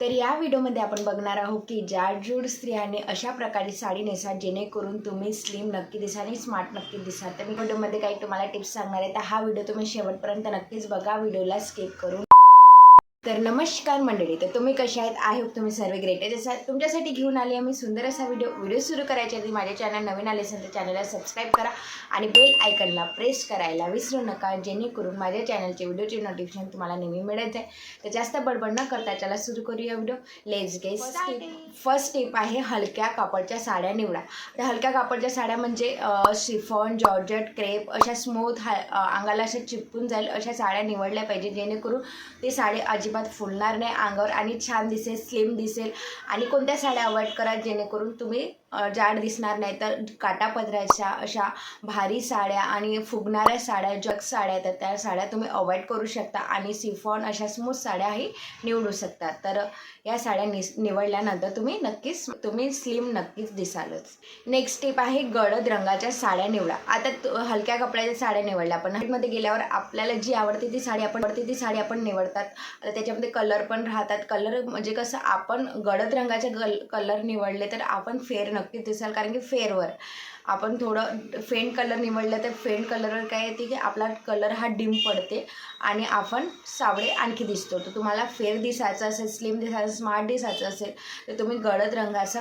तर या व्हिडिओमध्ये आपण बघणार आहोत की जाडजूड स्त्रियांनी अशा प्रकारे साडी नेसा जेणेकरून तुम्ही स्लिम नक्की दिसाल आणि स्मार्ट नक्की दिसाल। तर मी व्हिडिओमध्ये काही तुम्हाला टिप्स सांगणार आहे, तर हा व्हिडिओ तुम्ही शेवटपर्यंत नक्कीच बघा, व्हिडिओला स्किप करून। तर नमस्कार मंडळी, तर तुम्ही कशा आहेत? आय होप तुम्ही सर्व ग्रेट असाल। तुमच्यासाठी घेऊन आले आम्ही सुंदर असा व्हिडिओ सुरू करायच्या आधी माझ्या चॅनल नवीन आले असेल तर चॅनलला सबस्क्राईब करा आणि बेल आयकनला प्रेस करायला विसरू नका, जेणेकरून माझ्या चॅनलचे व्हिडिओचे नोटिफिकेशन तुम्हाला नेहमी मिळत जाईल। तर जास्त बडबड न करता चला सुरू करूया video. Let's get first tip आहे हलक्या कापडच्या साड्या निवडा। तर हलक्या कापडच्या साड्या म्हणजे शिफॉन, जॉर्जेट, क्रेप अशा स्मूथ अंगाला अशा चिपकून जाईल अशा साड्या निवडल्या पाहिजे, जेणेकरून ते साडी अजिबात फुलणार नाही अंगावर आणि छान दिसेल, स्लिम दिसेल। आणि कोणत्या साड्या अवॉइड करा जेणेकरून तुम्ही जाड दिसणार नाही, तर काटापदराच्या अशा भारी साड्या आणि फुगणाऱ्या साड्या, जग साड्या तर त्या साड्या तुम्ही अवॉइड करू शकता आणि सिफॉन अशा स्मूथ साड्याही निवडू शकता। तर या साड्या निवडल्यानंतर तुम्ही स्लिम नक्कीच दिसालच। नेक्स्ट टिप आहे गडद रंगाच्या साड्या निवडा। आता हलक्या कपड्याच्या साड्या निवडल्या, आपण नाईटमध्ये गेल्यावर आपल्याला जी आवडते ती साडी आपण निवडतात। आता त्याच्यामध्ये कलर पण राहतात। कलर म्हणजे कसं, आपण गडद रंगाचे कलर निवडले तर आपण फेअर नक्कीच दिसाल, कारण की फेअरवर आपण थोडं फेंट कलर निवडलं तर फेंट कलरवर काय येते की आपला कलर हा डिम पडते आणि आपण सावळे आणखी दिसतो। तर तुम्हाला फेअर दिसायचं असेल, स्लिम दिसायचं, स्मार्ट दिसायचं असेल तर तुम्ही गडद रंगाचा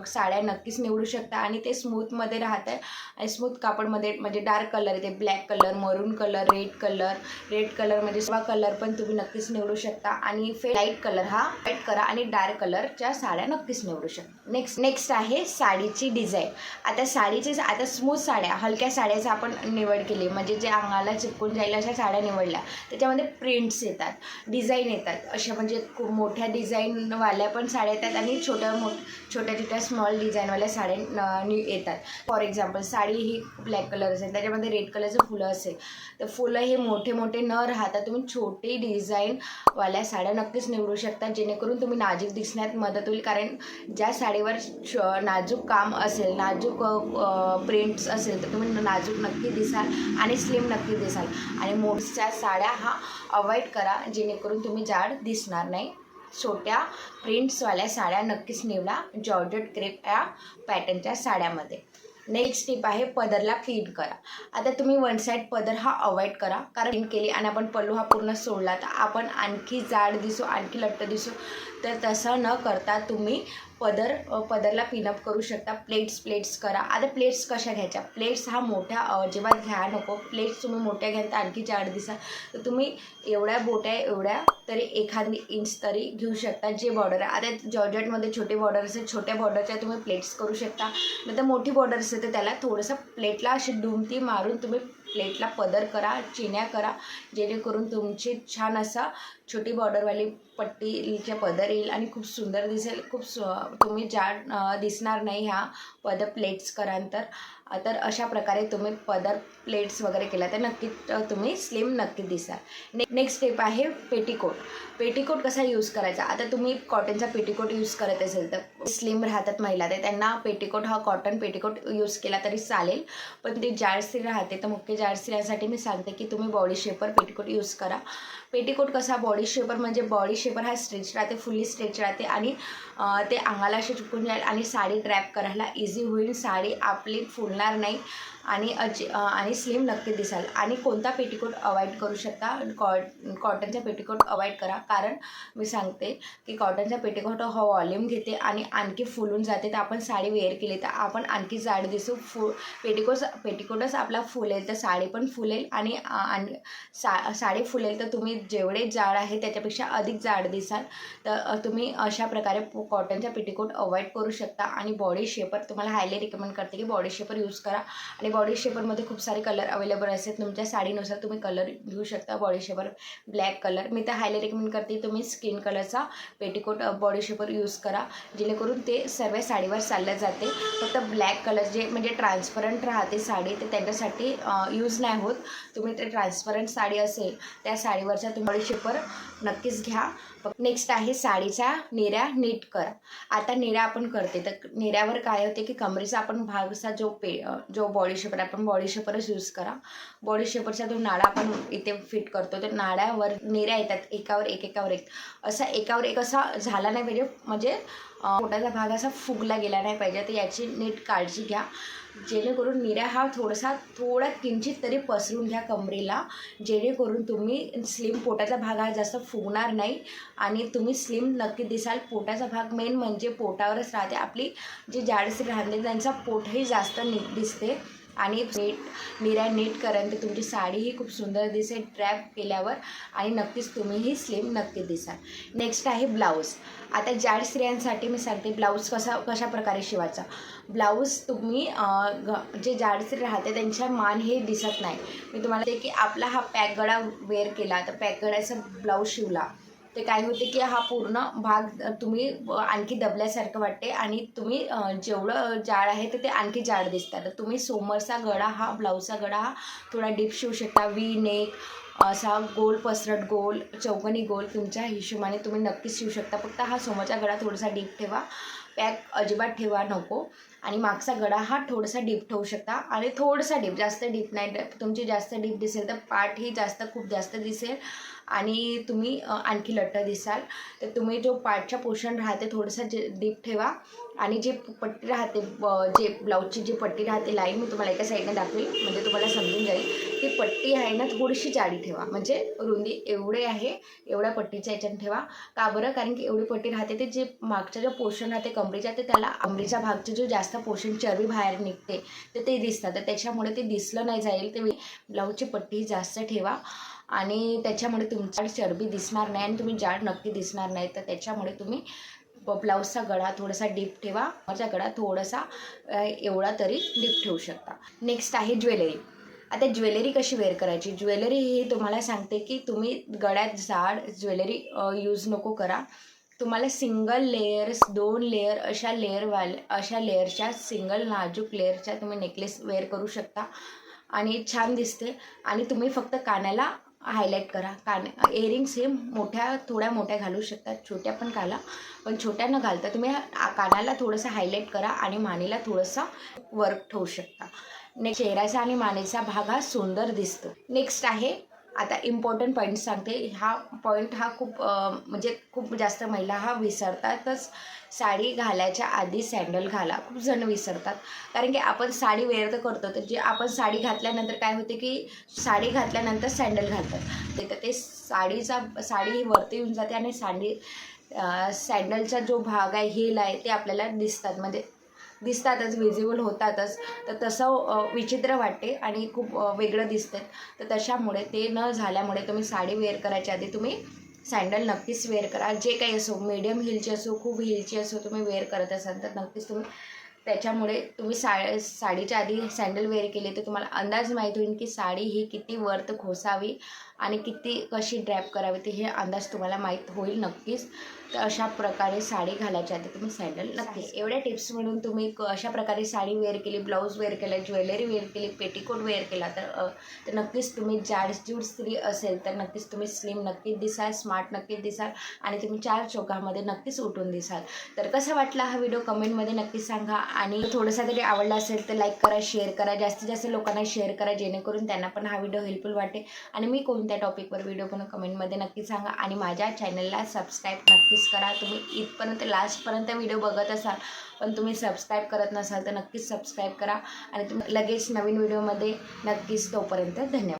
साड्या नक्कीच निवडू शकता आणि ते स्मूथमध्ये राहतं आणि स्मूथ कापडमध्ये म्हणजे डार्क कलर येते, ब्लॅक कलर, मरून कलर, रेड कलर म्हणजे सर्व कलर पण तुम्ही नक्कीच निवडू शकता। आणि लाईट कलर हा ॲड करा आणि डार्क कलरच्या साड्या नक्कीच निवडू शकता। नेक्स्ट आहे साडीची डिझाईन। आता स्मूथ साड्या, हलक्या साड्याचा आपण निवड केली म्हणजे जे अंगाला चिपकून जाईल अशा साड्या निवडल्या, त्याच्यामध्ये प्रिंट्स येतात, डिझाईन येतात, अशा म्हणजे खूप मोठ्या डिझाईनवाल्या पण साड्या येतात आणि छोट्या स्मॉल डिझाईनवाल्या साड्या येतात। For example sari he black colour असेल, त्याच्यामध्ये रेड कलरचं फुलं असेल, तर फुलं हे मोठे न राहता तुम्ही छोटी डिझाईनवाल्या साड्या नक्कीच निवडू शकता, जेणेकरून तुम्ही नाजूक दिसण्यात मदत होईल। कारण ज्या साडीवर नाजूक काम असेल, नाजूक प्रिंट्स असेल तर तुम्ही नाजूक नक्की दिसाल आणि स्लिम नक्की दिसाल। आणि मोठ्या साड्या हा अवॉइड करा, जेणेकरून तुम्ही जाड दिसणार नाही। छोट्या प्रिंट्सवाल्या साड्या नक्कीच निवडा जॉर्जेट, क्रेप या पॅटर्नच्या साड्यामध्ये। नेक्स्ट टिप आहे पदरला पिन करा। आता तुम्ही वन साईड पदर हा अवॉइड करा, कारण पिन केली आणि आपण पल्लू हा पूर्ण सोडला तर आपण आणखी जाड दिसू, आणखी लट्ट दिसू। तर तसं न करता तुम्ही पदरला पिनअप करू शकता। प्लेट्स करा। आता प्लेट्स कशा घ्यायच्या? प्लेट्स हा मोठ्या अजिबात घ्या नको। प्लेट्स तुम्ही मोठ्या घ्याल तर आणखी जाड दिसाल, तर तुम्ही एवढ्या तरी एखादी इंच तरी घेऊ शकता जे बॉर्डर आहे। आता जॉर्जेटमध्ये छोटे बॉर्डर असेल, छोट्या बॉर्डरच्या तुम्ही प्लेट्स करू शकता, नाही तर मोठी बॉर्डर असेल तर त्याला थोडंसं प्लेटला अशी दुमती मारून तुम्ही प्लेटला पदर करा, चिन्या करा, जेणेकरून तुमची छान असा छोटी बॉर्डरवाली पट्टीचे पदर येईल आणि खूप सुंदर दिसेल। तुम्ही जाड दिसणार नाही ह्या प्लेट्स करानंतर। तर अशा प्रकारे तुम्ही प्लेट्स वगैरे केला तर नक्कीच तुम्ही स्लिम नक्की दिसाल। नेक्स्ट स्टेप आहे पेटीकोट कसा यूज करायचा। आता तुम्ही कॉटनचा पेटीकोट यूज करत असेल तर स्लिम राहतात महिला, तर त्यांना पेटीकोट हा कॉटन पेटीकोट यूज केला तरी चालेल, पण ते जाड स्त्री राहते तर मुख्य जाड स्त्रियांसाठी मी सांगते की तुम्ही बॉडी शेपर पेटीकोट यूज करा। पेटीकोट कसा, बॉडी शेपर हा स्ट्रेच राहते, फुल्ली स्ट्रेच राहते आणि ते अंगाला असे चिपकून जाईल आणि साडी ड्रॅप करायला इझी होईल, साडी आपली फुलणार नाही आणि स्लिम नक्की दिसाल। आणि कोणता पेटीकोट अवॉइड करू शकता? कॉटनचा पेटीकोट अवॉइड करा, कारण मी सांगते की कॉटनचा पेटीकोट हा वॉल्यूम घेते आणि आणखी फुलून जाते, तर आपण साडी वेअर केली तर आपण आणखी जाड दिसू। पेटीकोटच आपला फुलेल तर साडी पण फुलेल आणि साडी फुलेल तर तुम्ही जेवढे जाड आहे त्याच्यापेक्षा अधिक जाड दिसाल। तर तुम्ही अशा प्रकारे कॉटनचा पेटीकोट अवॉइड करू शकता। आणि बॉडी शेपर तुम्हाला हायली रिकमेंड करते की बॉडी शेपर यूज करा। आणि बॉडी शेपरमध्ये खूप सारे कलर अवेलेबल असतात, तुमच्या साडीनुसार तुम्ही कलर घेऊ शकता। बॉडी शेपर ब्लॅक कलर, मी तर हायली रिकमेंड करते तुम्ही स्किन कलरचा पेटीकोट बॉडी शेपर यूज करा, जेणेकरून ते सर्व साडीवर चाललं जाते। फक्त ब्लॅक कलर जे म्हणजे ट्रान्सपरंट राहते साडी, ते त्यांच्यासाठी यूज नाही होत। तुम्ही ते ट्रान्सपरंट साडी असेल त्या साडीवरचा तुम्ही बॉडी शेपर नक्कीच घ्या. नेक्स्ट आहे साडीच्या निऱ्या नीट करा. आता निऱ्या आपण करते तर निऱ्यावर काय होते की कमरेचा आपण भागचा जो बॉडी शेपर आपण बॉडी शेपरच यूज करा. बॉडी शेपरचा जो नाडा आपण इथे फिट करतो तर नाड्यावर निऱ्या येतात एकावर एक असा झाला नाही पाहिजे, म्हणजे पोटाचा भाग असा फुगला गेला नाही पाहिजे. तर याची नीट काळजी घ्या, जेणेकरून निऱ्या हा थोडा किंचित तरी पसरून घ्या कमरेला, जेणेकरून तुम्ही स्लिम पोटाचा भाग हा जास्त फुगणार नाही आणि तुम्ही स्लिम नक्की दिसाल. पोटाचा भाग मेन म्हणजे पोटावरच राहते. आपली जी जाडसर राहते त्यांचा पोटही जास्त नीट दिसते आणि निऱ्या नीट कराल तर तुमची साडीही खूप सुंदर दिसेल ट्रॅप केल्यावर आणि नक्कीच तुम्हीही स्लिम नक्की दिसाल. नेक्स्ट आहे ब्लाऊज. आता जाड स्त्रियांसाठी मी सांगते ब्लाऊज कशा प्रकारे शिवायचा. ब्लाऊज तुम्ही जे जाड स्त्री राहते त्यांच्या मान हे दिसत नाही. मी तुम्हाला ते की आपला हा पॅक गळा वेअर केला तर पॅक गळ्याचा ब्लाऊज शिवला ते काय होते की हा पूर्ण भाग तुम्ही आणखी दबल्यासारखं वाटते आणि तुम्ही जेवढं जाड आहे तर ते आणखी जाड दिसतात. तर तुम्ही समोरचा गळा हा ब्लाऊजचा गळा हा थोडा डीप शिवू शकता. वी नेक असा गोल पसरट गोल चौकोनी गोल तुमच्या हिशोबाने तुम्ही नक्कीच शिवू शकता. फक्त हा समोरचा गळा थोडासा डीप ठेवा, पॅक अजिबात ठेवा नको. आणि मागचा गळा हा थोडासा डीप ठेवू शकता आणि थोडासा डीप, जास्त डीप नाही. तुमची जास्त डीप दिसेल तर पाठ ही खूप जास्त दिसेल आणि तुम्ही आणखी लट्ट दिसाल. तर तुम्ही जो पाठच्या पोर्शन राहते थोडंसं डीप ठेवा आणि जे पट्टी राहते जे ब्लाऊजची जी पट्टी राहते लाईन मी तुम्हाला एका साईडने दाखवेल म्हणजे तुम्हाला समजून जाईल. ती पट्टी आहे ना थोडीशी जाडी ठेवा, म्हणजे रुंदी एवढे आहे एवढ्या पट्टीच्या याच्याने ठेवा. का बरं? कारण की एवढी पट्टी राहते ते जे मागचा जो पोर्शन राहते कमरेचा ते त्याला कमरेच्या भागचे जो जास्त पोर्शन चरबी बाहेर निघते तर ते दिसतात. तर त्याच्यामुळे ते दिसलं नाही जाईल ते ब्लाऊजची पट्टी जास्त ठेवा आणि त्याच्यामुळे तुमच्या चरबी दिसणार नाही आणि तुम्ही जाड नक्की दिसणार नाही. तर त्याच्यामुळे तुम्ही ब्लाऊजचा गळा थोडासा डीप ठेवा, माझा गळा थोडासा एवढा तरी डीप ठेवू शकता. नेक्स्ट आहे ज्वेलरी. आता ज्वेलरी कशी वेअर करायची. ज्वेलरी ही तुम्हाला सांगते की तुम्ही गळ्यात जाड ज्वेलरी यूज नको करा. तुम्हाला सिंगल लेयर्स 2 लेयर अशा लेयरच्या सिंगल नाजूक लेयरच्या तुम्ही नेकलेस वेअर करू शकता आणि छान दिसते. आणि तुम्ही फक्त कानाला हायलाईट करा. इयरिंग्स हे थोड्या मोठ्या घालू शकतात, छोट्या पण घाला, पण छोट्या न घालता तुम्ही कानाला थोडंसं हायलाईट करा आणि मानेला थोडंसं वर्क ठेवू शकता. नेक्स्ट चेहऱ्याचा आणि मानेचा भाग हा सुंदर दिसतो. नेक्स्ट आहे आता इम्पॉर्टंट पॉईंट सांगते. हा पॉईंट हा खूप जास्त महिला हा विसरतातच. साडी घालायच्या आधी सँडल घाला. खूप जण विसरतात कारण की आपण साडी वेअर तर करतो तर जे आपण साडी घातल्यानंतर काय होते की साडी घातल्यानंतर सँडल घालतात तर ते साडी ही वरती येऊन जाते आणि सँडलचा जो भाग आहे हील आहे ते आपल्याला दिसतातच विजिबल होतातच. तर तसं विचित्र वाटते आणि खूप वेगळं दिसतं. तर त्याच्यामुळे ते न झाल्यामुळे तुम्ही साडी वेअर करायच्या आधी तुम्ही सँडल नक्कीच वेअर करा. जे काही असो, मीडियम हिलची असो खूप हिलची असो, तुम्ही वेअर करत असाल तर नक्कीच तुम्ही त्याच्यामुळे तुम्ही साडीच्या आधी सँडल वेअर केले तर तुम्हाला अंदाज माहीत होईल की साडी ही किती वरत खोसावी आणि कशी ड्रॅप करावी ते हे अंदाज तुम्हाला माहीत होईल नक्कीच. तर अशा प्रकारे साडी घालायच्या आधी तुम्ही सँडल नक्की. एवढ्या टिप्स म्हणून तुम्ही अशा प्रकारे साडी वेअर केली, ब्लाऊज वेअर केला, ज्वेलरी वेअर केली, पेटीकोट वेअर केला तर नक्कीच तुम्ही जाडजूड स्त्री असेल तर नक्कीच तुम्ही स्लिम नक्कीच दिसाल, स्मार्ट नक्कीच दिसाल आणि तुम्ही 4 चौघामध्ये नक्कीच उठून दिसाल. तर कसा वाटला हा व्हिडिओ कमेंटमध्ये नक्कीच सांगा आणि थोडासा तरी आवडला असेल तर लाईक करा, शेअर करा, जास्तीत जास्त लोकांना शेअर करा जेणेकरून त्यांना पण हा व्हिडिओ हेल्पफुल वाटेल. आणि मी कोणत्या टॉपिकवर व्हिडिओ पण कमेंटमध्ये नक्की सांगा आणि माझ्या चॅनलला सबस्क्राईब नक्कीच करा. तुम्ही इथपर्यंत लास्टपर्यंत व्हिडिओ बघत असाल पण तुम्ही सबस्क्राईब करत नसाल तर नक्कीच सबस्क्राईब करा आणि तुम्ही लगेच नवीन व्हिडिओमध्ये नक्कीच. तोपर्यंत धन्यवाद.